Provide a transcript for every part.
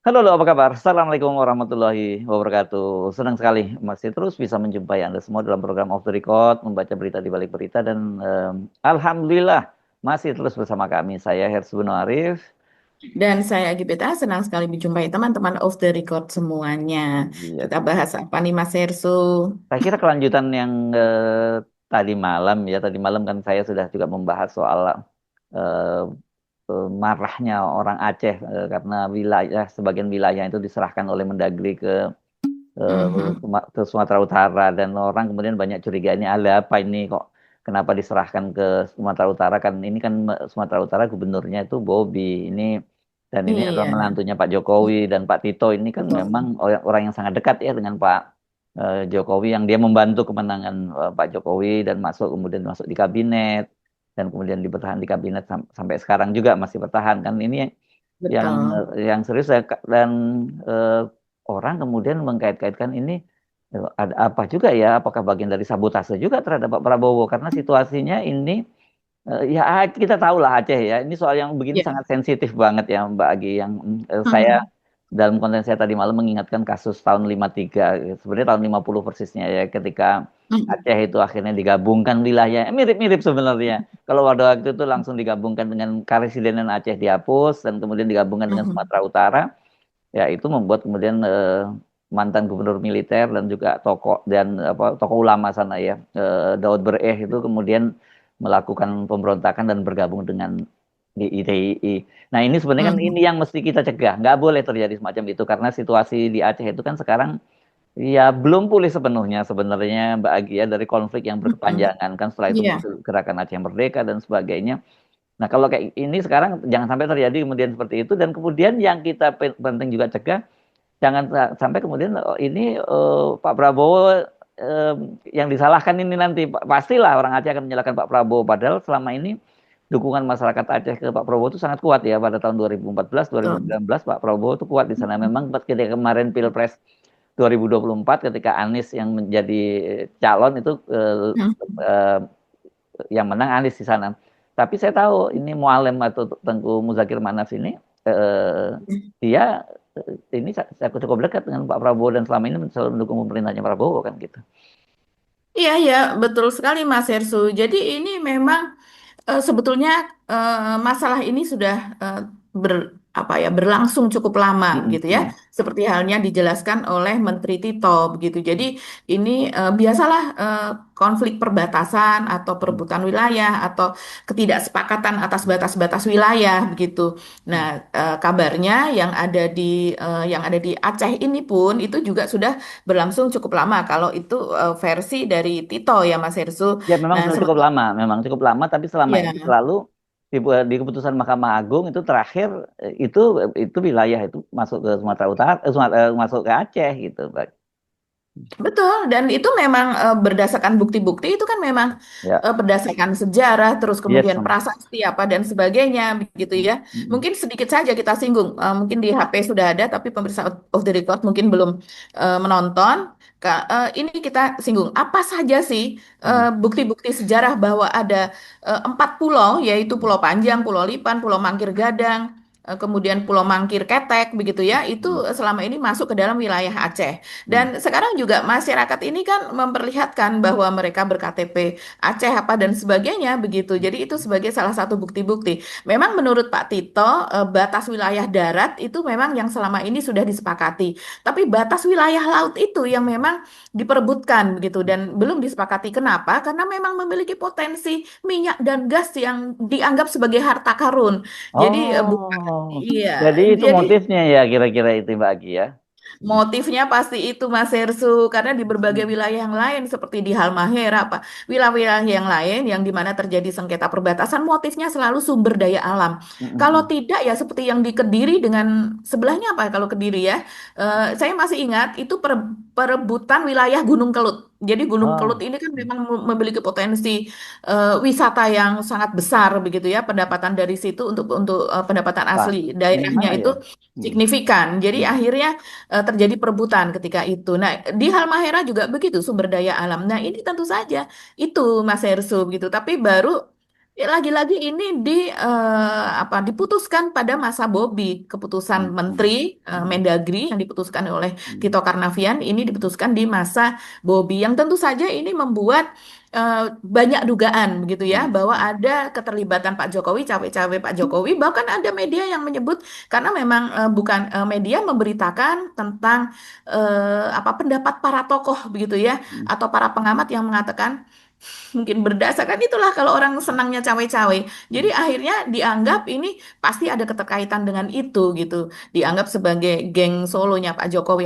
Halo, halo, apa kabar? Assalamualaikum warahmatullahi wabarakatuh. Senang sekali masih terus bisa menjumpai Anda semua dalam program Off the Record, membaca berita di balik berita dan alhamdulillah masih terus bersama kami. Saya Hersbuno Arif. Dan saya Gibeta senang sekali menjumpai teman-teman off the record semuanya. Iya, Kita bahas apa nih Mas Hersu? saya kira kelanjutan yang tadi malam ya, tadi malam kan saya sudah juga membahas soal eh, marahnya orang Aceh karena wilayah sebagian wilayah itu diserahkan oleh Mendagri eh, Mhm. ke Sumatera Utara dan orang kemudian banyak curiga ini ada apa ini kok kenapa diserahkan ke Sumatera Utara kan ini kan Sumatera Utara gubernurnya itu Bobi ini dan ini adalah Iya, menantunya Pak Jokowi dan Pak Tito ini kan memang betul. orang, orang yang sangat dekat ya dengan Pak Jokowi yang dia membantu kemenangan Pak Jokowi dan masuk kemudian masuk di kabinet dan kemudian dibertahan di kabinet sampai sekarang juga masih bertahan kan ini yang Betul. yang serius ya, dan eh, orang kemudian mengkait-kaitkan ini ada apa juga ya apakah bagian dari sabotase juga terhadap Pak Prabowo karena situasinya ini ya kita tahu lah Aceh ya ini soal yang begini Ya. sangat sensitif banget ya Mbak Agi yang saya Mhm. dalam konten saya tadi malam mengingatkan kasus tahun 53 sebenarnya tahun 50 persisnya ya ketika Mhm. Aceh itu akhirnya digabungkan wilayah mirip-mirip sebenarnya kalau pada waktu itu langsung digabungkan dengan Karesidenan Aceh dihapus dan kemudian digabungkan dengan Mhm. Sumatera Utara ya itu membuat kemudian mantan gubernur militer dan juga tokoh dan apa tokoh ulama sana ya Daud Bereh itu kemudian melakukan pemberontakan dan bergabung dengan ITI. Nah ini sebenarnya kan ini Mhm. yang mesti kita cegah nggak boleh terjadi semacam itu karena situasi di Aceh itu kan sekarang ya belum pulih sepenuhnya sebenarnya Mbak Agia dari konflik yang Mhm. berkepanjangan kan setelah itu Iya. muncul gerakan Aceh Merdeka dan sebagainya. Nah, kalau kayak ini sekarang jangan sampai terjadi kemudian seperti itu dan kemudian yang kita penting juga cegah jangan sampai kemudian ini Pak Prabowo eh, yang disalahkan ini nanti pastilah orang Aceh akan menyalahkan Pak Prabowo padahal selama ini dukungan masyarakat Aceh ke Pak Prabowo itu sangat kuat ya pada tahun 2014 Betul. 2019 Pak Prabowo itu kuat di sana memang ketika kemarin Pilpres 2024 ketika Anies yang menjadi calon itu Mhm. eh, yang menang Anies di sana. Tapi saya tahu ini Mualem atau Tengku Muzakir Manaf ini dia ini saya cukup dekat dengan Pak Prabowo dan selama ini selalu mendukung pemerintahnya Prabowo kan gitu. Iya, iya, betul sekali Mas Hersu. Jadi ini memang sebetulnya masalah ini sudah ber apa ya berlangsung cukup lama Mm, gitu ya, mm, seperti halnya dijelaskan oleh Menteri Tito begitu. Jadi ini biasalah konflik perbatasan atau mm, perebutan wilayah atau ketidaksepakatan atas batas-batas wilayah begitu. Nah, mm. kabarnya yang ada di Aceh ini pun itu juga sudah berlangsung cukup lama. Kalau itu versi dari Tito ya Mas Hersu. Ya memang Nah, sudah cukup sebetulnya lama, memang cukup lama tapi selama ini ya. selalu di keputusan Mahkamah Agung itu terakhir itu wilayah itu masuk ke Sumatera Utara, masuk ke Aceh gitu, Pak. Betul, dan itu memang berdasarkan bukti-bukti itu kan memang Ya, berdasarkan sejarah, terus yes. kemudian prasasti apa dan sebagainya begitu Mm, ya. mm, Mungkin sedikit saja kita singgung, mungkin di HP sudah ada, tapi pemirsa of the record mungkin belum menonton. Ini kita singgung apa saja sih mm, bukti-bukti sejarah bahwa ada 4 pulau, yaitu mm, Pulau Panjang, Pulau Lipan, Pulau Mangkir Gadang. Kemudian Pulau Mangkir Ketek begitu ya, itu mm, selama ini masuk ke dalam wilayah Aceh. mm. Dan sekarang juga masyarakat ini kan memperlihatkan bahwa mereka ber-KTP Aceh apa dan sebagainya begitu. Jadi itu sebagai salah satu bukti-bukti. Memang menurut Pak Tito, batas wilayah darat itu memang yang selama ini sudah disepakati. Tapi batas wilayah laut itu yang memang diperebutkan begitu dan belum disepakati. Kenapa? Karena memang memiliki potensi minyak dan gas yang dianggap sebagai harta karun. Jadi bukan, Oh, iya. jadi itu Jadi motifnya ya kira-kira itu Mbak Agi ya. Hmm. motifnya pasti itu Mas Hersu, karena di berbagai wilayah yang lain seperti di Halmahera apa wilayah-wilayah yang lain yang di mana terjadi sengketa perbatasan motifnya selalu sumber daya alam. Kalau Mm-mm. tidak ya seperti yang di Kediri dengan sebelahnya apa kalau Kediri ya, saya masih ingat itu perebutan wilayah Gunung Kelut. Jadi Gunung Kelut Oh, ini kan memang memiliki potensi wisata yang sangat besar begitu ya, pendapatan dari situ untuk pendapatan wah, asli di daerahnya mana itu ya? Mm, signifikan. Jadi mm, akhirnya terjadi perebutan ketika itu. Nah, di Halmahera juga begitu sumber daya alam. Nah, ini tentu saja itu Mas Hersu gitu. Tapi baru lagi-lagi ini diputuskan pada masa Bobi, keputusan Menteri Mendagri yang diputuskan oleh Tito Karnavian ini diputuskan di masa Bobi, yang tentu saja ini membuat banyak dugaan begitu ya bahwa ada keterlibatan Pak Jokowi, cawe-cawe Pak Jokowi, bahkan ada media yang menyebut karena memang bukan media memberitakan tentang pendapat para tokoh begitu ya atau para pengamat yang mengatakan mungkin berdasarkan itulah kalau orang senangnya cawe-cawe. Jadi akhirnya dianggap ini pasti ada keterkaitan dengan itu gitu. Dianggap sebagai geng solonya Pak Jokowi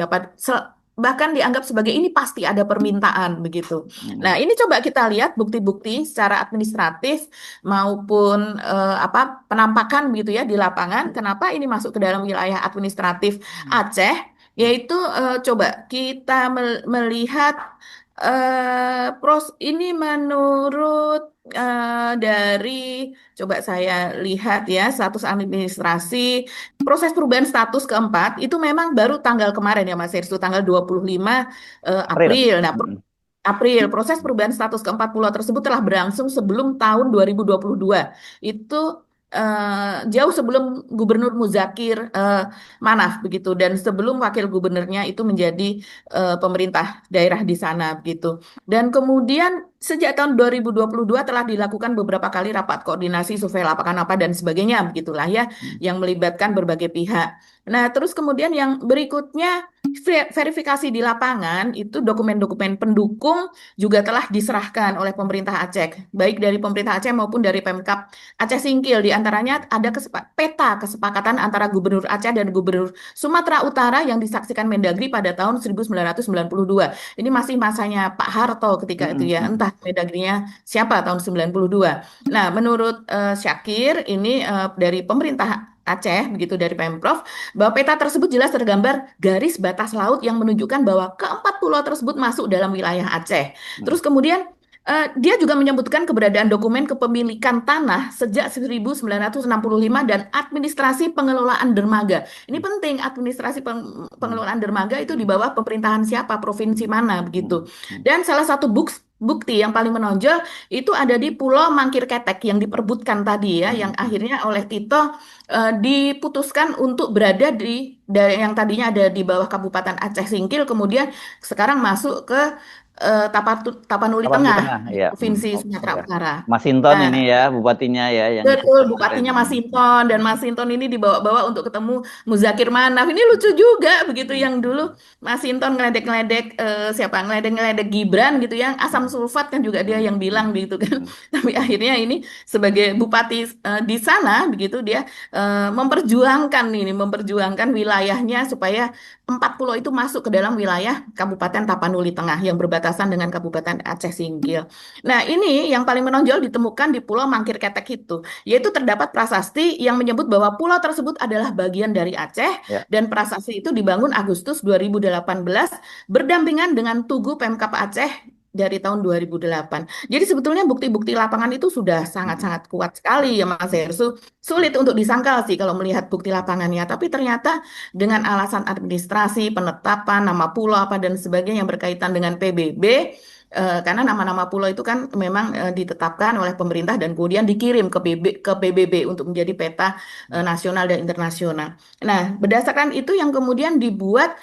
bahkan dianggap sebagai ini pasti ada permintaan begitu. Nah, ini coba kita lihat bukti-bukti secara administratif maupun penampakan begitu ya di lapangan. Kenapa ini masuk ke dalam wilayah administratif Aceh? Yaitu coba kita melihat ini menurut dari coba saya lihat ya status administrasi proses perubahan status keempat itu memang baru tanggal kemarin ya Mas Hersu tanggal 25 April. April. Nah, April proses perubahan status keempat pulau tersebut telah berlangsung sebelum tahun 2022. Itu jauh sebelum Gubernur Muzakir Manaf begitu dan sebelum wakil gubernurnya itu menjadi pemerintah daerah di sana begitu. Dan kemudian sejak tahun 2022 telah dilakukan beberapa kali rapat koordinasi survei lapangan apa dan sebagainya begitulah ya yang melibatkan berbagai pihak. Nah, terus kemudian yang berikutnya verifikasi di lapangan itu dokumen-dokumen pendukung juga telah diserahkan oleh pemerintah Aceh, baik dari pemerintah Aceh maupun dari Pemkab Aceh Singkil. Di antaranya ada peta kesepakatan antara Gubernur Aceh dan Gubernur Sumatera Utara yang disaksikan Mendagri pada tahun 1992. Ini masih masanya Pak Harto ketika itu ya, entah Mendagrinya siapa tahun 92. Nah, menurut Syakir ini dari pemerintah Aceh, begitu dari Pemprov, bahwa peta tersebut jelas tergambar garis batas laut yang menunjukkan bahwa keempat pulau tersebut masuk dalam wilayah Aceh. Terus kemudian dia juga menyebutkan keberadaan dokumen kepemilikan tanah sejak 1965 dan administrasi pengelolaan dermaga. Ini penting, administrasi pengelolaan dermaga itu di bawah pemerintahan siapa, provinsi mana, begitu. Dan salah satu bukti yang paling menonjol itu ada di Pulau Mangkir Ketek yang diperbutkan tadi ya, yang akhirnya oleh Tito diputuskan untuk berada dari yang tadinya ada di bawah Kabupaten Aceh Singkil, kemudian sekarang masuk ke Tapanuli Tengah, ya. Provinsi Sumatera Utara. Masinton ini ya, bupatinya ya. Yang betul, bupatinya Masinton, dan Masinton ini dibawa-bawa untuk ketemu Muzakir Manaf. Ini lucu juga begitu, yang dulu Masinton ngeledek-ngeledek ngeledek-ngeledek Gibran gitu ya, asam sulfat kan juga dia yang bilang gitu kan. Tapi akhirnya ini sebagai bupati di sana begitu dia memperjuangkan wilayahnya supaya 4 pulau itu masuk ke dalam wilayah Kabupaten Tapanuli Tengah yang berbatasan dengan Kabupaten Aceh Singkil. Nah, ini yang paling menonjol ditemukan di Pulau Mangkir Ketek itu, yaitu terdapat prasasti yang menyebut bahwa pulau tersebut adalah bagian dari Aceh dan prasasti itu dibangun Agustus 2018 berdampingan dengan Tugu Pemkab Aceh dari tahun 2008. Jadi sebetulnya bukti-bukti lapangan itu sudah sangat-sangat kuat sekali ya Mas Hersu. Sulit untuk disangkal sih kalau melihat bukti lapangannya, tapi ternyata dengan alasan administrasi, penetapan nama pulau apa dan sebagainya yang berkaitan dengan PBB, karena nama-nama pulau itu kan memang ditetapkan oleh pemerintah dan kemudian dikirim ke PBB untuk menjadi peta nasional dan internasional. Nah, berdasarkan itu yang kemudian dibuat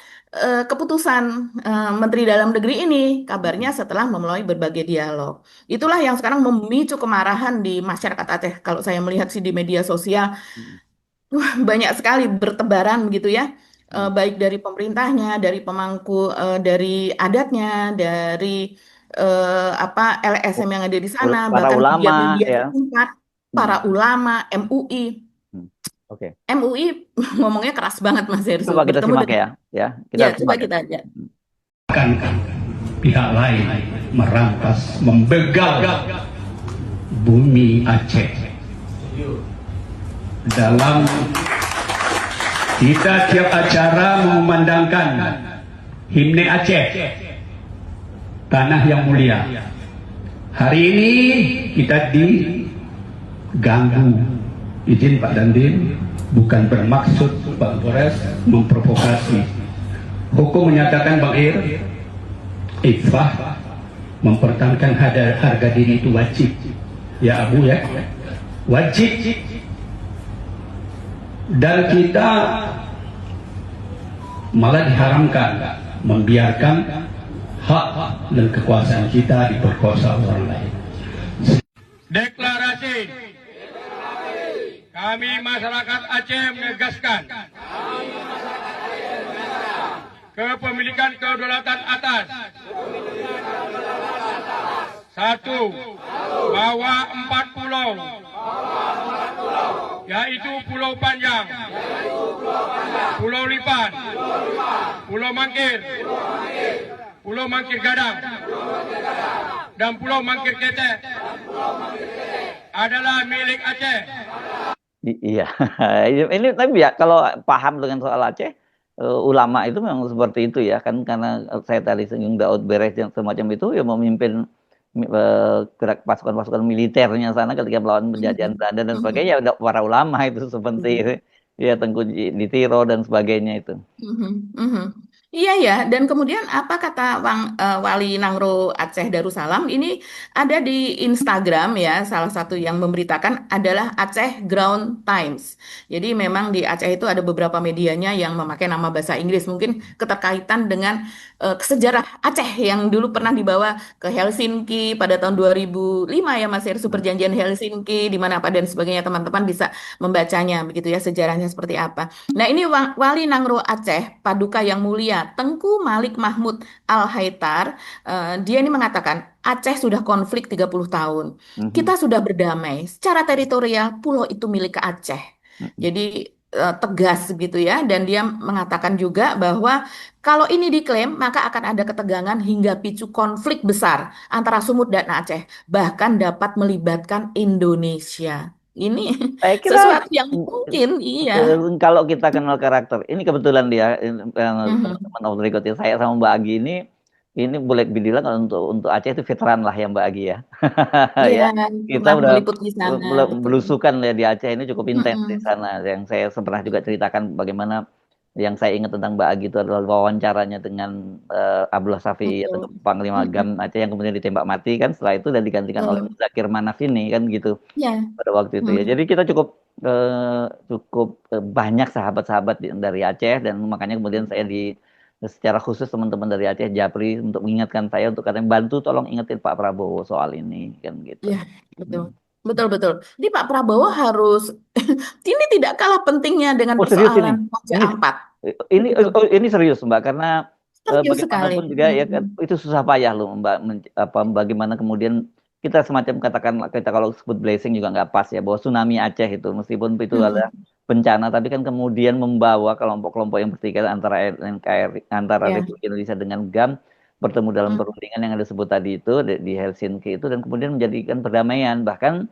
keputusan Menteri Dalam Negeri ini, kabarnya setelah melalui berbagai dialog. Itulah yang sekarang memicu kemarahan di masyarakat Aceh. Kalau saya melihat sih di media sosial, banyak sekali bertebaran gitu ya. Baik dari pemerintahnya, dari pemangku, dari adatnya, dari LSM yang ada di sana, para bahkan ulama media setempat, para ulama, MUI. Oke. MUI ngomongnya keras banget Mas Hersu. Coba kita simak ya. Coba kita lihat. Kan pihak lain merampas, membegal bumi Aceh. Dalam kita tiap acara mengumandangkan himne Aceh, tanah yang mulia. Hari ini kita diganggu. Izin Pak Dandim, bukan bermaksud Pak Polres memprovokasi. Hukum menyatakan Bang Ir, ifah mempertahankan harga diri itu wajib. Ya Abu ya, wajib dan kita malah diharamkan membiarkan hak dan kekuasaan kita diperkosa orang lain. Deklarasi kami masyarakat Aceh menegaskan kepemilikan kedaulatan atas satu bahwa 4 pulau yaitu Pulau Panjang, Pulau Lipan, Pulau Mangkir, Pulau Mangkir Gadang, dan Pulau Mangkir Ketek adalah milik Aceh. Iya, ini tapi ya kalau paham dengan soal Aceh, ulama itu memang seperti itu ya kan, karena saya tadi singgung Daud Beres yang semacam itu ya memimpin gerak pasukan-pasukan militernya sana ketika melawan penjajahan Belanda dan sebagainya, ya para ulama itu seperti ya Tengku Ditiro dan sebagainya itu. Iya ya, dan kemudian apa kata Wali Nangro Aceh Darussalam ini ada di Instagram ya, salah satu yang memberitakan adalah Aceh Ground Times. Jadi memang di Aceh itu ada beberapa medianya yang memakai nama bahasa Inggris, mungkin keterkaitan dengan sejarah Aceh yang dulu pernah dibawa ke Helsinki pada tahun 2005 ya Mas Heru, perjanjian Helsinki di mana apa dan sebagainya, teman-teman bisa membacanya begitu ya, sejarahnya seperti apa. Nah, ini Wali Nangro Aceh, Paduka Yang Mulia, Tengku Malik Mahmud Al-Haitar, dia ini mengatakan, Aceh sudah konflik 30 tahun. Kita sudah berdamai. Secara teritorial, pulau itu milik Aceh. Jadi, tegas gitu ya. Dan dia mengatakan juga bahwa kalau ini diklaim, maka akan ada ketegangan hingga picu konflik besar antara Sumut dan Aceh. Bahkan dapat melibatkan Indonesia. Ini Saya kira sesuatu yang mungkin, iya. kalau kita kenal karakter, ini kebetulan dia teman-teman off the record ya, saya sama Mbak Agi ini boleh dibilang untuk Aceh itu veteran lah ya Mbak Agi ya. Iya, Ya, kita pernah udah meliput di sana, betul. belusukan ya di Aceh ini cukup intens di Mm-mm. sana. Yang saya pernah juga ceritakan bagaimana yang saya ingat tentang Mbak Agi itu adalah wawancaranya dengan Abdullah Safi atau Betul. Panglima Gam Mm-mm. Aceh yang kemudian ditembak mati kan, setelah itu dan digantikan oleh Betul. Zakir Manaf ini kan gitu Ya. pada waktu itu ya. Mm. Jadi kita cukup banyak sahabat-sahabat dari Aceh, dan makanya kemudian saya secara khusus teman-teman dari Aceh Japri untuk mengingatkan saya untuk katanya bantu tolong ingetin Pak Prabowo soal ini kan gitu. Ya, betul. Betul. Jadi Pak Prabowo harus, ini tidak kalah pentingnya dengan Oh serius ini, persoalan Raja ini Ampat. ini Begitu. ini serius Mbak, karena Serius sekali. bagaimanapun juga ya kan itu susah payah loh Mbak, bagaimana kemudian kita semacam katakan kita kalau sebut blessing juga nggak pas ya, bahwa tsunami Aceh itu meskipun itu adalah bencana tapi kan kemudian membawa kelompok-kelompok yang bertikai antara NKRI, antara Ya. Republik Indonesia dengan GAM bertemu dalam perundingan yang disebut tadi itu di Helsinki itu, dan kemudian menjadikan perdamaian. Bahkan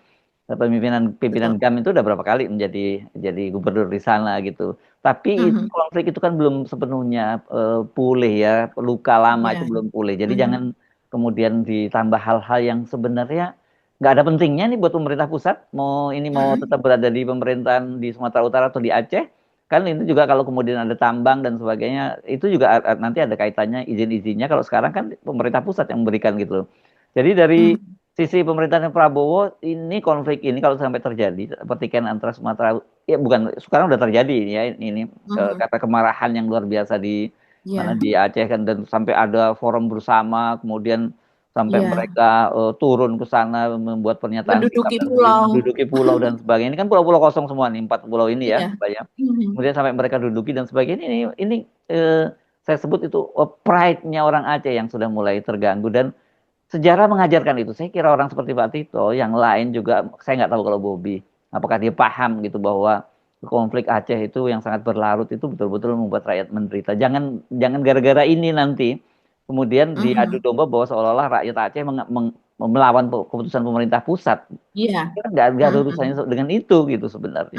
pimpinan Betul. GAM itu udah berapa kali jadi gubernur di sana gitu. Tapi konflik itu kan belum sepenuhnya pulih ya, luka lama itu Ya. belum pulih. Jadi jangan kemudian ditambah hal-hal yang sebenarnya nggak ada pentingnya nih buat pemerintah pusat. Mau tetap berada di pemerintahan di Sumatera Utara atau di Aceh, kan ini juga kalau kemudian ada tambang dan sebagainya, itu juga nanti ada kaitannya izin-izinnya. Kalau sekarang kan pemerintah pusat yang memberikan gitu. Jadi dari sisi pemerintahan Prabowo ini, konflik ini kalau sampai terjadi pertikaian antara Sumatera, ya bukan sekarang udah terjadi ya ini kata kemarahan yang luar biasa di mana Ya. di Aceh kan, dan sampai ada forum bersama kemudian sampai Ya. mereka turun ke sana membuat pernyataan sikap Menduduki dan pulau. menduduki pulau dan sebagainya. Ini kan pulau-pulau kosong semua nih, 4 pulau ini ya Iya. banyak. Kemudian sampai mereka duduki dan sebagainya, ini saya sebut itu pride-nya orang Aceh yang sudah mulai terganggu, dan sejarah mengajarkan itu. Saya kira orang seperti Pak Tito, yang lain juga, saya nggak tahu kalau Bobi, apakah dia paham gitu bahwa konflik Aceh itu yang sangat berlarut itu betul-betul membuat rakyat menderita. Jangan gara-gara ini nanti kemudian diadu domba bahwa seolah-olah rakyat Aceh melawan keputusan pemerintah pusat. Iya. Kita nggak ada urusannya dengan itu gitu sebenarnya.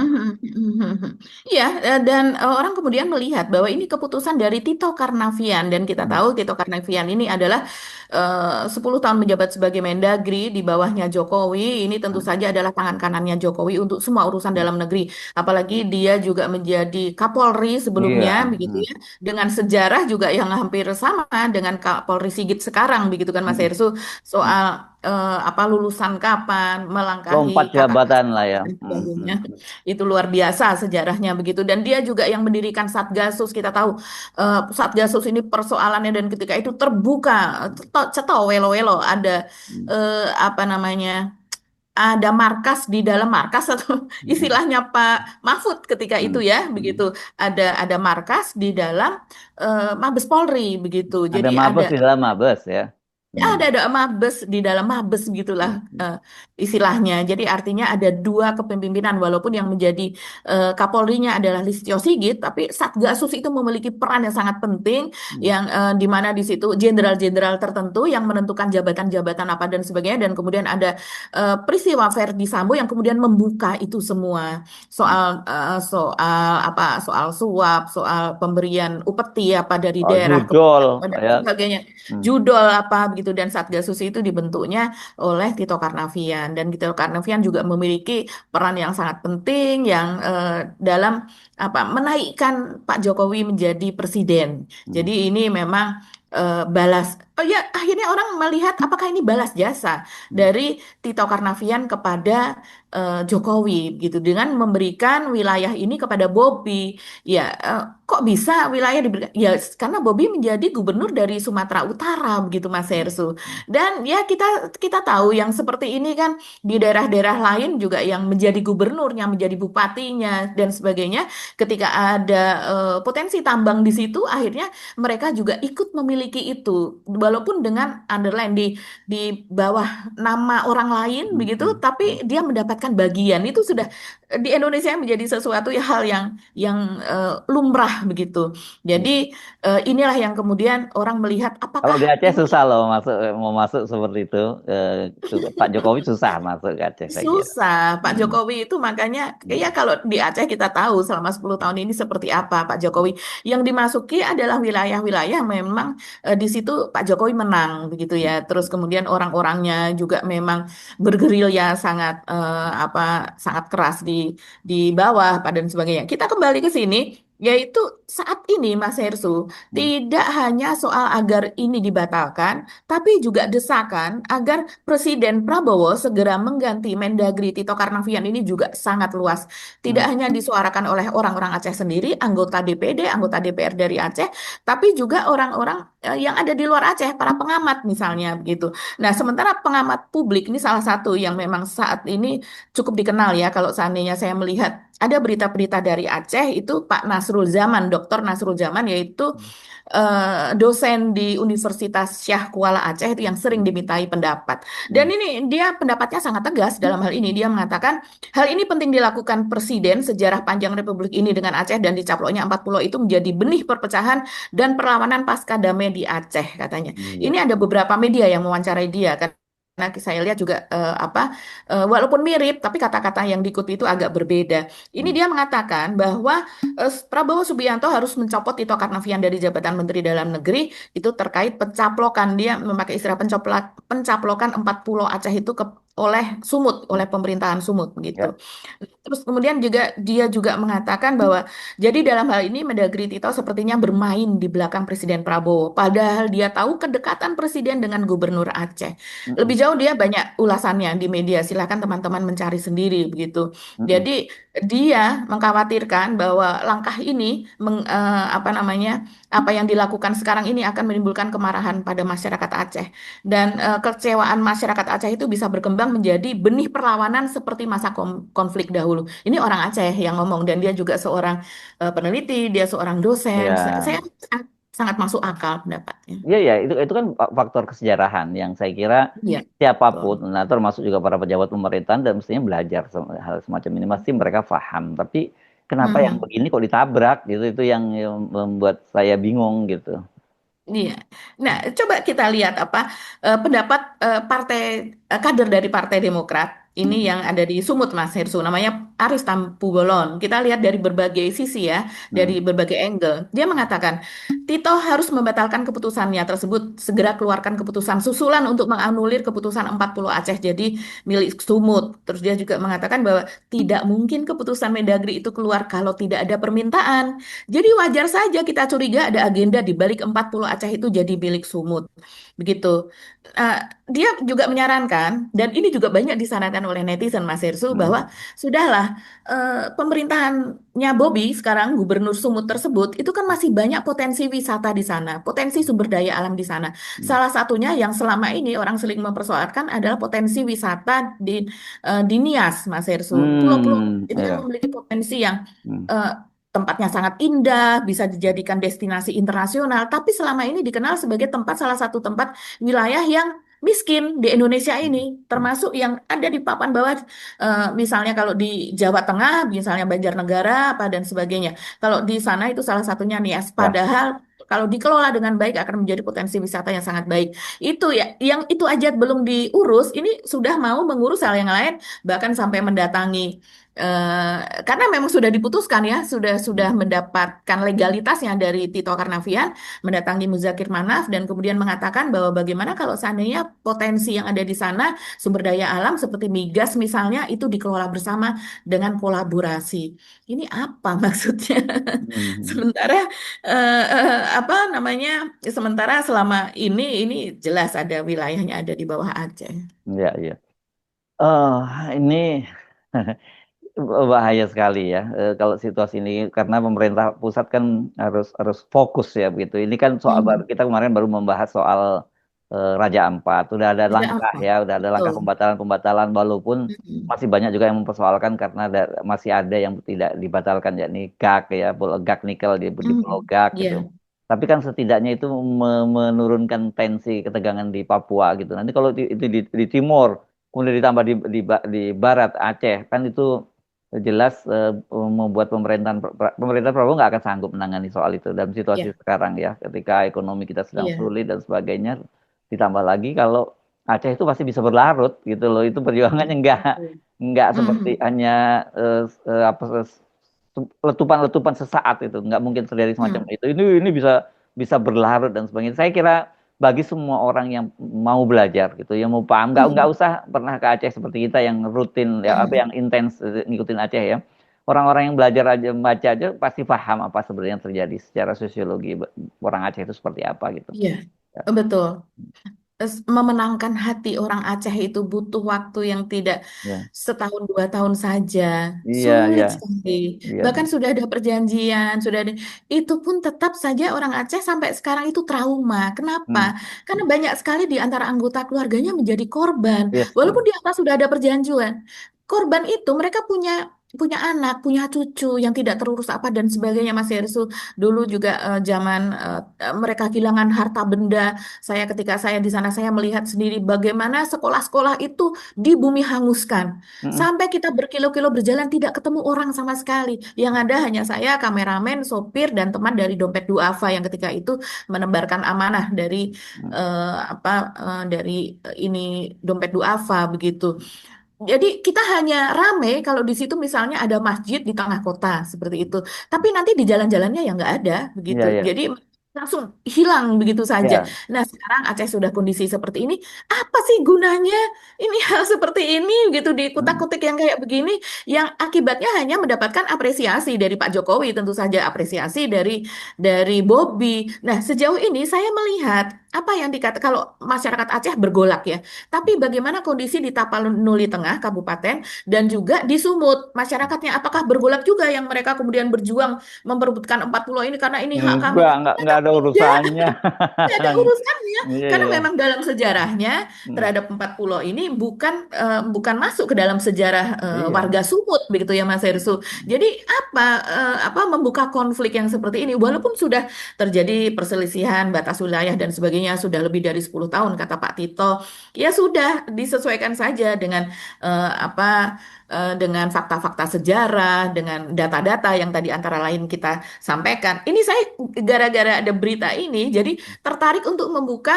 Iya, dan orang kemudian melihat bahwa ini keputusan dari Tito Karnavian, dan kita tahu Tito Karnavian ini adalah 10 tahun menjabat sebagai Mendagri di bawahnya Jokowi. Ini tentu saja adalah tangan kanannya Jokowi untuk semua urusan dalam negeri. Apalagi dia juga menjadi Kapolri sebelumnya, Iya. begitu ya, dengan sejarah juga yang hampir sama dengan Kapolri Sigit sekarang, begitu kan Mas Hersu, soal lulusan kapan, Lompat melangkahi kakak jabatan lah ya. dan sebagainya. Itu luar biasa sejarahnya begitu. Dan dia juga yang mendirikan Satgasus. Kita tahu Satgasus ini persoalannya dan ketika itu terbuka, ceto welo-welo ada apa namanya? Ada markas di dalam markas atau istilahnya Pak Mahfud ketika itu ya begitu ada markas di dalam Mabes Polri begitu. Ada Jadi mabes ada di dalam mabes ya. ya, ada mabes di dalam mabes gitulah istilahnya. Jadi artinya ada dua kepemimpinan walaupun yang menjadi Kapolrinya adalah Listio Sigit, tapi Satgasus itu memiliki peran yang sangat penting yang di mana di situ jenderal-jenderal tertentu yang menentukan jabatan-jabatan apa dan sebagainya dan kemudian ada peristiwa Verdi Sambo yang kemudian membuka itu semua soal suap, soal pemberian upeti apa dari Oh, daerah judol dan ya. sebagainya judol apa begitu dan Satgasus itu dibentuknya oleh Tito Karnavian dan Tito Karnavian juga memiliki peran yang sangat penting yang dalam menaikkan Pak Jokowi menjadi presiden. Jadi ini memang balas oh ya akhirnya orang melihat apakah ini balas jasa dari Tito Karnavian kepada Jokowi gitu dengan memberikan wilayah ini kepada Bobi. Ya, kok bisa wilayah diberikan? Ya, karena Bobi menjadi gubernur dari Sumatera Utara begitu Mas Hersu. Dan ya kita tahu yang seperti ini kan di daerah-daerah lain juga yang menjadi gubernurnya, menjadi bupatinya dan sebagainya. Ketika ada potensi tambang di situ, akhirnya mereka juga ikut memiliki itu, walaupun dengan underline di bawah nama orang lain begitu, tapi dia mendapatkan bagian itu sudah di Indonesia menjadi sesuatu hal yang lumrah begitu. Jadi inilah yang kemudian orang melihat Kalau di apakah Aceh ini susah loh mau masuk seperti itu. Pak Jokowi susah masuk ke Aceh saya kira. susah. Pak Jokowi itu makanya ya kalau di Aceh kita tahu selama 10 tahun ini seperti apa Pak Jokowi. Yang dimasuki adalah wilayah-wilayah memang di situ Pak Jokowi menang begitu ya. Terus kemudian orang-orangnya juga memang bergerilya sangat sangat keras di bawah dan sebagainya. Kita kembali ke sini yaitu saat ini Mas Hersu tidak hanya soal agar ini dibatalkan tapi juga desakan agar Presiden Prabowo segera mengganti Mendagri Tito Karnavian ini juga sangat luas. Tidak hanya disuarakan oleh orang-orang Aceh sendiri, anggota DPD, anggota DPR dari Aceh, tapi juga orang-orang yang ada di luar Aceh, para pengamat misalnya begitu. Nah, sementara pengamat publik ini salah satu yang memang saat ini cukup dikenal ya kalau seandainya saya melihat ada berita-berita dari Aceh itu Pak Nasrul Zaman, Dr. Nasrul Zaman yaitu dosen di Universitas Syah Kuala Aceh itu yang sering dimintai pendapat. Dan ini dia pendapatnya sangat tegas dalam hal ini. Dia mengatakan hal ini penting dilakukan Presiden sejarah panjang Republik ini dengan Aceh dan dicaploknya 4 pulau itu menjadi benih perpecahan dan perlawanan pasca damai di Aceh katanya. Ini ada beberapa media yang mewawancarai dia kan. Nah, saya lihat juga walaupun mirip, tapi kata-kata yang diikuti itu agak berbeda. Ini dia mengatakan bahwa Prabowo Subianto harus mencopot Tito Karnavian dari jabatan Menteri Dalam Negeri itu terkait pencaplokan dia memakai istilah pencaplokan 4 pulau Aceh itu oleh Sumut, oleh pemerintahan Sumut Ya. gitu. Terus kemudian juga dia juga mengatakan bahwa jadi dalam hal ini Mendagri Tito sepertinya bermain di belakang Presiden Prabowo. Padahal dia tahu kedekatan Presiden dengan Gubernur Aceh. Lebih jauh dia banyak ulasannya di media. Silahkan teman-teman mencari sendiri begitu. Jadi dia mengkhawatirkan bahwa langkah ini apa yang dilakukan sekarang ini akan menimbulkan kemarahan pada masyarakat Aceh dan kekecewaan masyarakat Aceh itu bisa berkembang menjadi benih perlawanan seperti masa konflik dahulu. Ini orang Aceh yang ngomong dan dia juga seorang peneliti, dia seorang dosen. Ya. Saya sangat masuk akal pendapatnya. Iya ya, itu kan faktor kesejarahan yang saya kira Iya, siapapun, betul. nah termasuk juga para pejabat pemerintahan dan mestinya belajar hal semacam ini pasti mereka paham. Tapi kenapa yang Mhm. begini kok ditabrak gitu? Itu yang membuat saya bingung gitu. Iya. Nah, coba kita lihat pendapat partai kader dari Partai Demokrat ini Mm, yang ada di Sumut, Mas Hersu, namanya Aris Tampu Bolon. Kita lihat dari berbagai sisi ya, dari mm, berbagai angle. Dia mengatakan Tito harus membatalkan keputusannya tersebut, segera keluarkan keputusan susulan untuk menganulir keputusan 40 Aceh jadi milik Sumut. Terus dia juga mengatakan bahwa tidak mungkin keputusan Mendagri itu keluar kalau tidak ada permintaan. Jadi wajar saja kita curiga ada agenda di balik 40 Aceh itu jadi milik Sumut. Begitu. Eh, Dia juga menyarankan, dan ini juga banyak disarankan oleh netizen Mas Hersu, Hmm. bahwa sudahlah pemerintahannya Bobi sekarang Gubernur Sumut tersebut itu kan masih banyak potensi wisata di sana, potensi sumber daya alam di sana. Hmm. Salah satunya yang selama ini orang sering mempersoalkan adalah potensi wisata di Nias, Mas Hersu. Pulau-pulau itu kan Ya. memiliki potensi yang Hmm. eh, tempatnya sangat indah, bisa dijadikan destinasi internasional, tapi selama ini dikenal sebagai salah satu tempat wilayah yang miskin di Indonesia ini, Hmm. termasuk yang ada di papan bawah. Misalnya kalau di Jawa Tengah, misalnya Banjarnegara, apa dan sebagainya. Kalau di sana itu salah satunya Nias. Ya. Padahal kalau dikelola dengan baik akan menjadi potensi wisata yang sangat baik. Itu ya, yang itu aja belum diurus, ini sudah mau mengurus hal yang lain, bahkan sampai mendatangi. Karena memang sudah diputuskan ya, sudah Hmm. mendapatkan legalitasnya dari Tito Karnavian, mendatangi Muzakir Manaf dan kemudian mengatakan bahwa bagaimana kalau seandainya potensi yang ada di sana sumber daya alam seperti migas misalnya itu dikelola bersama dengan kolaborasi. Ini apa maksudnya? Hmm. Sementara apa namanya? Sementara selama ini jelas ada wilayahnya ada di bawah Aceh. Ya, ya. Oh, ini bahaya sekali ya kalau situasi ini karena pemerintah pusat kan harus harus fokus ya begitu. Ini kan soal Hmm. kita kemarin baru membahas soal Raja Ampat. Udah ada Ada langkah apa? ya, udah ada langkah Betul. pembatalan-pembatalan walaupun Hmm. masih banyak juga yang mempersoalkan karena masih ada yang tidak dibatalkan yakni GAK ya, Pulau GAK nikel di Pulau Hmm. GAK gitu. Ya, Tapi kan setidaknya itu menurunkan tensi ketegangan di Papua gitu. Nanti kalau itu di Timur, kemudian ditambah di Barat Aceh, kan itu jelas membuat pemerintah Prabowo nggak akan sanggup menangani soal itu dalam situasi ya, sekarang ya, ketika ekonomi kita sedang iya. sulit dan sebagainya. Ditambah lagi kalau Aceh itu pasti bisa berlarut gitu loh. Itu perjuangannya Betul. nggak seperti Hmm. hanya apa letupan-letupan sesaat itu, nggak mungkin terjadi semacam Hmm. itu. Ini bisa bisa berlarut dan sebagainya. Saya kira bagi semua orang yang mau belajar gitu, yang mau paham, nggak Hmm. usah pernah ke Aceh seperti kita yang rutin ya apa Hmm. yang intens ngikutin Aceh ya. Orang-orang yang belajar aja membaca aja pasti paham apa sebenarnya yang terjadi secara sosiologi orang Aceh itu seperti apa gitu. Iya, Ya, betul. Memenangkan hati orang Aceh itu butuh waktu yang tidak ya. setahun 2 tahun saja, Iya, iya, sulit sekali. iya. Bahkan sudah ada perjanjian, sudah ada, itu pun tetap saja orang Aceh sampai sekarang itu trauma. Kenapa? Hmm. Karena banyak sekali di antara anggota keluarganya menjadi korban, Yes, walaupun di atas sudah ada perjanjian. Korban itu mereka punya punya anak, punya cucu yang tidak terurus apa dan sebagainya, Mas Hersu. Dulu juga zaman mereka kehilangan harta benda, ketika saya di sana saya melihat sendiri bagaimana sekolah-sekolah itu di bumi hanguskan. Mm-mm. Sampai kita berkilo-kilo berjalan tidak ketemu orang sama sekali. Yang ada hanya saya, kameramen, sopir dan teman dari Dompet Duafa yang ketika itu menebarkan amanah dari dari ini Dompet Duafa begitu. Jadi kita hanya rame kalau di situ misalnya ada masjid di tengah kota seperti itu. Tapi nanti di jalan-jalannya ya nggak ada begitu. Iya, iya, Jadi langsung hilang begitu saja. iya. Nah sekarang Aceh sudah kondisi seperti ini. Apa sih gunanya ini hal seperti ini gitu Mm. dikutak-kutik yang kayak begini yang akibatnya hanya mendapatkan apresiasi dari Pak Jokowi tentu saja apresiasi dari Bobby. Nah sejauh ini saya melihat apa yang dikatakan kalau masyarakat Aceh bergolak ya. Tapi bagaimana kondisi di Tapanuli Tengah, Kabupaten, dan juga di Sumut? Masyarakatnya apakah bergolak juga yang mereka kemudian berjuang memperebutkan 40 ini karena ini hak kami? Enggak Ternyata ada tidak, urusannya. tidak ada urusannya. Iya, Karena iya. memang dalam sejarahnya Hmm. terhadap 40 ini bukan masuk ke dalam sejarah Iya. warga Sumut begitu ya Mas Hersu. Jadi apa membuka konflik yang seperti ini walaupun sudah terjadi perselisihan batas wilayah dan sebagainya sudah lebih dari 10 tahun kata Pak Tito. Ya sudah disesuaikan saja dengan dengan fakta-fakta sejarah, dengan data-data yang tadi antara lain kita sampaikan. Ini saya gara-gara ada berita ini, jadi tertarik untuk membuka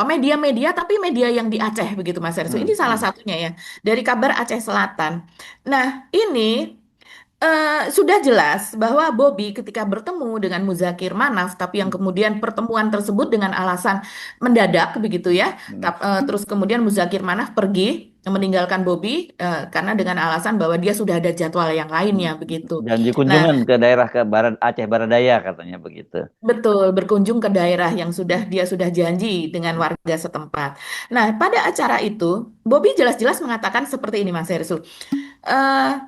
media-media, tapi media yang di Aceh begitu Mas Erso. Hmm. Ini salah Hmm. satunya ya dari Kabar Aceh Selatan. Nah ini Sudah jelas bahwa Bobby ketika bertemu dengan Muzakir Manaf, tapi yang kemudian pertemuan tersebut dengan alasan mendadak begitu ya, Hmm. terus kemudian Muzakir Manaf pergi meninggalkan Bobby karena dengan alasan bahwa dia sudah ada jadwal yang lainnya begitu. Janji Nah, kunjungan ke daerah ke barat Aceh Baradaya katanya begitu. betul, berkunjung ke daerah yang dia sudah janji dengan warga setempat. Nah, pada acara itu, Bobby jelas-jelas mengatakan seperti ini, Mas Hersul.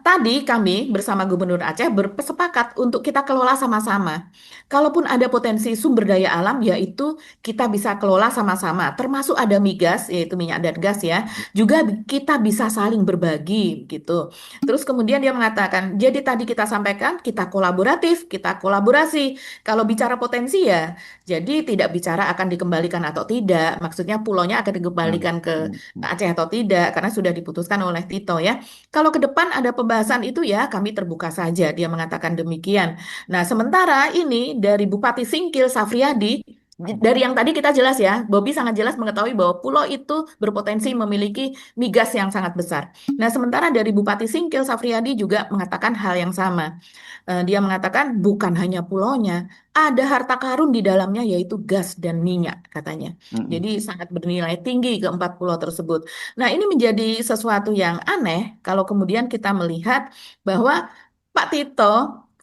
Tadi kami bersama Gubernur Aceh bersepakat untuk kita kelola sama-sama. Kalaupun ada potensi sumber daya alam, yaitu kita bisa kelola sama-sama. Termasuk ada migas, yaitu minyak dan gas ya. Juga kita bisa saling berbagi gitu. Terus kemudian dia mengatakan, jadi tadi kita sampaikan, kita kolaboratif, kita kolaborasi. Kalau bicara potensi ya, jadi tidak bicara akan dikembalikan atau tidak. Maksudnya pulaunya akan Hmm. dikembalikan ke Hmm. Hmm. Aceh atau tidak, karena sudah diputuskan oleh Tito ya. Kalau ke depan ada pembahasan itu ya kami terbuka saja, dia mengatakan demikian. Nah, sementara ini dari Bupati Singkil Safriadi, dari yang tadi kita jelas ya, Bobby sangat jelas mengetahui bahwa pulau itu berpotensi memiliki migas yang sangat besar. Nah, sementara dari Bupati Singkil Safriadi juga mengatakan hal yang sama. Dia mengatakan bukan hanya pulaunya, ada harta karun di dalamnya yaitu gas dan minyak katanya. Hmm. Jadi sangat bernilai tinggi keempat pulau tersebut. Nah, ini menjadi sesuatu yang aneh kalau kemudian kita melihat bahwa Pak Tito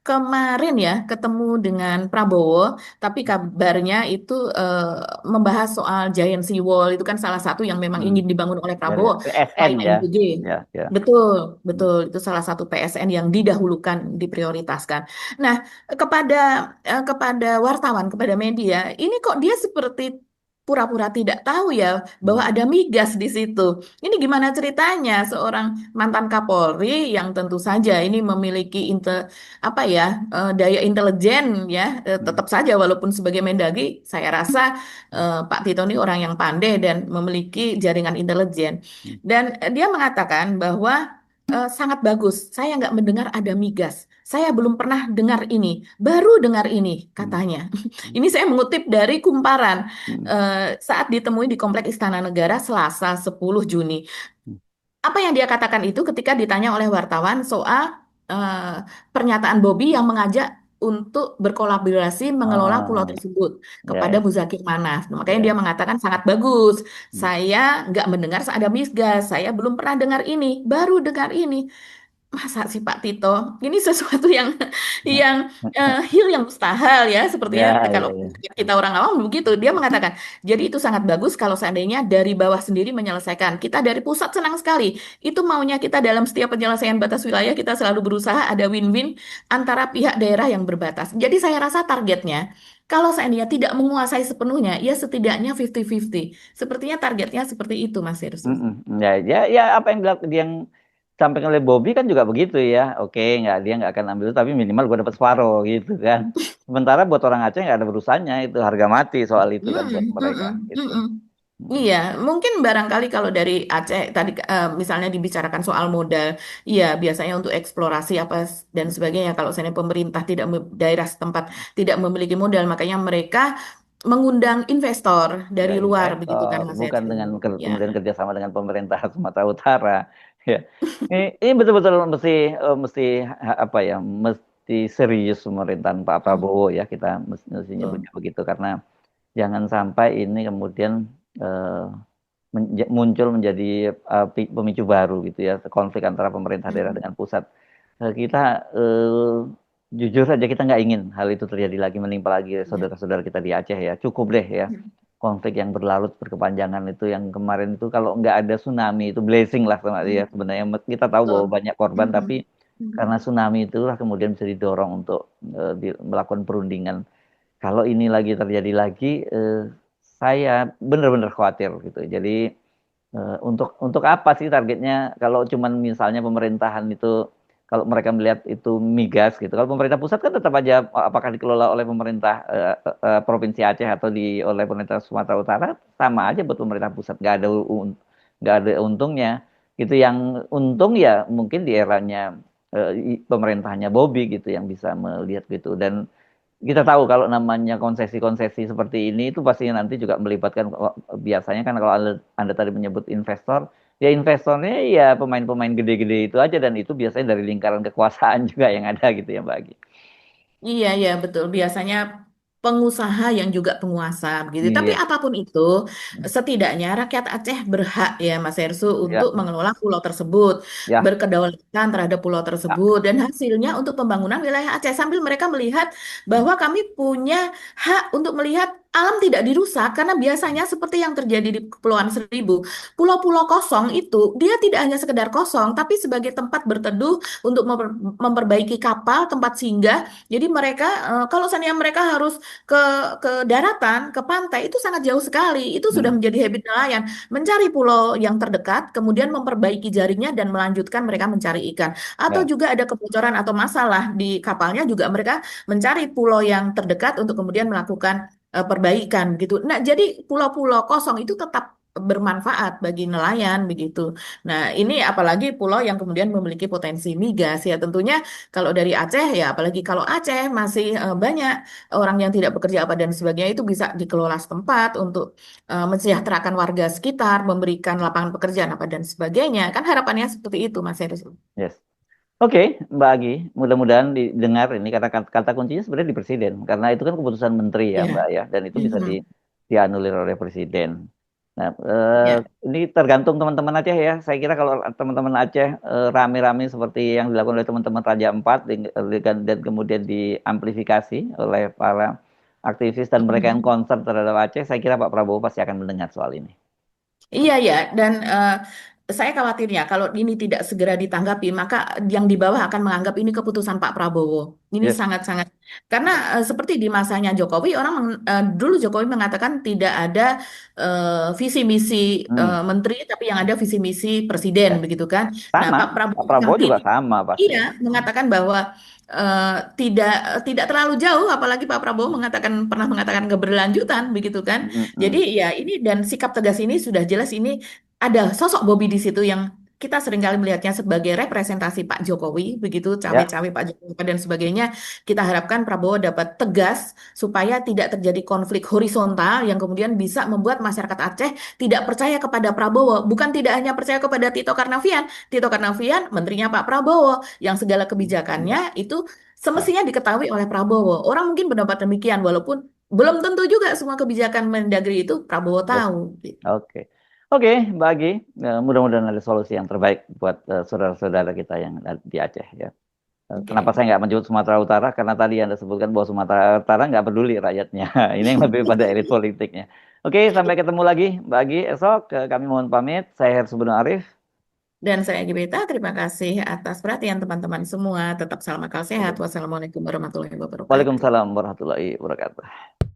kemarin ya ketemu dengan Prabowo, tapi kabarnya itu membahas soal Giant Sea Wall itu kan salah satu yang memang Hmm. ingin dibangun oleh Ya, ya. Prabowo PSN selain ya. MBG. Ya, ya. Betul, Hmm. betul. Itu salah satu PSN yang didahulukan, diprioritaskan. Nah, kepada kepada wartawan, kepada media, ini kok dia seperti pura-pura tidak tahu ya bahwa Hmm. ada migas di situ. Ini gimana ceritanya seorang mantan Kapolri yang tentu saja ini memiliki apa ya daya intelijen ya Hmm. tetap saja walaupun sebagai Mendagri saya rasa Pak Tito ini orang yang pandai dan memiliki jaringan intelijen. Hmm. Dan dia mengatakan bahwa sangat bagus. Saya nggak mendengar ada migas. Saya belum pernah dengar ini. Baru dengar ini, Hmm. katanya. Ini saya mengutip dari Kumparan Hmm. saat ditemui di Komplek Istana Negara Selasa 10 Juni. Hmm. Apa yang dia katakan itu ketika ditanya oleh wartawan soal eh, pernyataan Bobby yang mengajak untuk berkolaborasi mengelola pulau Ah, tersebut ya, kepada ya, Muzakir Manaf. Nah, makanya ya. dia mengatakan sangat bagus. Hmm. Saya nggak mendengar ada migas. Saya belum pernah dengar ini. Baru dengar ini. Masa sih Pak Tito? Ini sesuatu yang yang hil yang mustahil ya. Sepertinya Ya, ya, kalau ya. kita orang awam begitu. Dia mengatakan, jadi itu sangat bagus kalau seandainya dari bawah sendiri menyelesaikan. Kita dari pusat senang sekali. Itu maunya kita dalam setiap penyelesaian batas wilayah kita selalu berusaha ada win-win antara pihak daerah yang berbatas. Jadi saya rasa targetnya kalau seandainya tidak menguasai sepenuhnya, ya setidaknya 50-50. Sepertinya targetnya seperti itu, Mas Irsus. Mm-mm. Ya, ya, ya, apa yang yang disampaikan oleh Bobby kan juga begitu ya. Oke, dia nggak akan ambil, tapi minimal gue dapat separuh gitu kan. Sementara buat orang Aceh nggak ada urusannya, itu harga mati soal itu kan buat Mm, mereka mm, gitu. mm. Mm-mm. Iya, mungkin barangkali kalau dari Aceh tadi misalnya dibicarakan soal modal, iya biasanya untuk eksplorasi apa dan sebagainya. Kalau misalnya pemerintah tidak daerah setempat tidak memiliki modal, makanya mereka mengundang investor Ya, dari luar, begitu kan investor, Mas bukan Herzl? dengan Ya. kemudian kerjasama dengan pemerintah Sumatera Utara. Ya, ini betul-betul mesti apa ya, mesti serius pemerintahan Pak Prabowo ya, kita mesti Betul. nyebutnya begitu karena jangan sampai ini kemudian muncul menjadi pemicu baru gitu ya, konflik antara pemerintah daerah Mm, dengan pusat. Kita jujur saja kita nggak ingin hal itu terjadi lagi, menimpa lagi ya. saudara-saudara kita di Aceh ya. Cukup deh ya konflik yang berlarut berkepanjangan itu, yang kemarin itu kalau nggak ada tsunami itu blessing lah sama dia Mm, sebenarnya. Kita tahu bahwa betul. banyak korban, tapi Mm, mm, karena tsunami itulah kemudian bisa didorong untuk melakukan perundingan. Kalau ini lagi terjadi lagi, saya benar-benar khawatir gitu. Jadi untuk apa sih targetnya? Kalau cuman misalnya pemerintahan itu, kalau mereka melihat itu migas gitu. Kalau pemerintah pusat kan tetap aja, apakah dikelola oleh pemerintah Provinsi Aceh atau oleh pemerintah Sumatera Utara, sama aja buat pemerintah pusat. Nggak ada untungnya. Itu yang untung ya mungkin di eranya pemerintahnya Bobby gitu yang bisa melihat gitu. Dan kita tahu kalau namanya konsesi-konsesi seperti ini itu pasti nanti juga melibatkan, biasanya kan kalau Anda tadi menyebut investor, Ya investornya ya pemain-pemain gede-gede itu aja, dan itu biasanya dari lingkaran kekuasaan juga yang ada gitu ya Mbak Agi. Iya, iya, betul. Biasanya pengusaha yang juga penguasa begitu. Tapi Iya, apapun itu, setidaknya rakyat Aceh berhak ya, Mas Ersu, ya, untuk mengelola pulau tersebut, ya, berkedaulatan terhadap pulau ya. tersebut, dan hasilnya untuk pembangunan wilayah Aceh sambil mereka melihat bahwa kami punya hak untuk melihat alam tidak dirusak, karena biasanya seperti yang terjadi di Kepulauan Seribu, pulau-pulau kosong itu dia tidak hanya sekedar kosong, tapi sebagai tempat berteduh untuk memperbaiki kapal, tempat singgah. Jadi mereka kalau seandainya mereka harus ke ke daratan, ke pantai itu sangat jauh sekali. Itu sudah Hmm, menjadi habit nelayan, mencari pulau yang terdekat, kemudian memperbaiki jaringnya dan melanjutkan mereka mencari ikan. Atau ya, juga ada kebocoran atau masalah di kapalnya juga mereka mencari pulau yang terdekat untuk kemudian melakukan perbaikan gitu. Nah, jadi pulau-pulau kosong itu tetap bermanfaat bagi nelayan begitu. Nah, ini apalagi pulau yang kemudian memiliki potensi migas ya tentunya kalau dari Aceh ya, apalagi kalau Aceh masih banyak orang yang tidak bekerja apa dan sebagainya itu bisa dikelola setempat untuk mensejahterakan warga sekitar, memberikan lapangan pekerjaan apa dan sebagainya. Kan harapannya seperti itu, Mas Heru. yes. Oke, Mbak Agi, mudah-mudahan didengar ini, karena kata kuncinya sebenarnya di presiden, karena itu kan keputusan menteri ya Mbak Ya. ya, dan itu bisa Mhm. dianulir oleh presiden. Nah, Ya. ini tergantung teman-teman Aceh ya. Saya kira kalau teman-teman Aceh rame-rame seperti yang dilakukan oleh teman-teman Raja Empat, dan kemudian diamplifikasi oleh para aktivis dan mereka yang Mhm. concern terhadap Aceh, saya kira Pak Prabowo pasti akan mendengar soal ini. Iya, ya, dan saya khawatirnya kalau ini tidak segera ditanggapi, maka yang di bawah akan menganggap ini keputusan Pak Prabowo. Ini Yes. sangat-sangat karena seperti di masanya Jokowi, dulu Jokowi mengatakan tidak ada visi misi Hmm. menteri, tapi yang ada visi misi presiden, Ya. begitu kan? Nah, Sama, Pak Pak Prabowo yang Prabowo juga tidak, sama pasti. iya, mengatakan bahwa eh, tidak tidak terlalu jauh, apalagi Pak Prabowo pernah mengatakan keberlanjutan, begitu kan? Jadi Mm-mm. ya ini dan sikap tegas ini sudah jelas ini ada sosok Bobi di situ yang kita seringkali melihatnya sebagai representasi Pak Jokowi, begitu Ya. cawe-cawe Pak Jokowi dan sebagainya. Kita harapkan Prabowo dapat tegas supaya tidak terjadi konflik horizontal yang kemudian bisa membuat masyarakat Aceh tidak percaya kepada Prabowo. Bukan tidak hanya percaya kepada Tito Karnavian menterinya Pak Prabowo yang segala Ya. kebijakannya itu Ya. semestinya diketahui oleh Prabowo. Orang mungkin pendapat demikian walaupun belum tentu juga semua kebijakan Mendagri itu Prabowo Yes. tahu. Oke. Oke, Mbak Agi, mudah-mudahan ada solusi yang terbaik buat saudara-saudara kita yang ada di Aceh ya. Kenapa Oke. saya nggak menyebut Sumatera Utara? Karena tadi Anda sebutkan bahwa Sumatera Utara nggak peduli rakyatnya. Ini yang lebih pada elit politiknya. Oke, sampai ketemu lagi, Mbak Agi. Esok kami mohon pamit. Saya Hersubun Arif. Dan saya Gibeta, terima kasih atas perhatian teman-teman semua. Tetap salam akal sehat. Oke. Wassalamualaikum warahmatullahi wabarakatuh. Waalaikumsalam warahmatullahi wabarakatuh.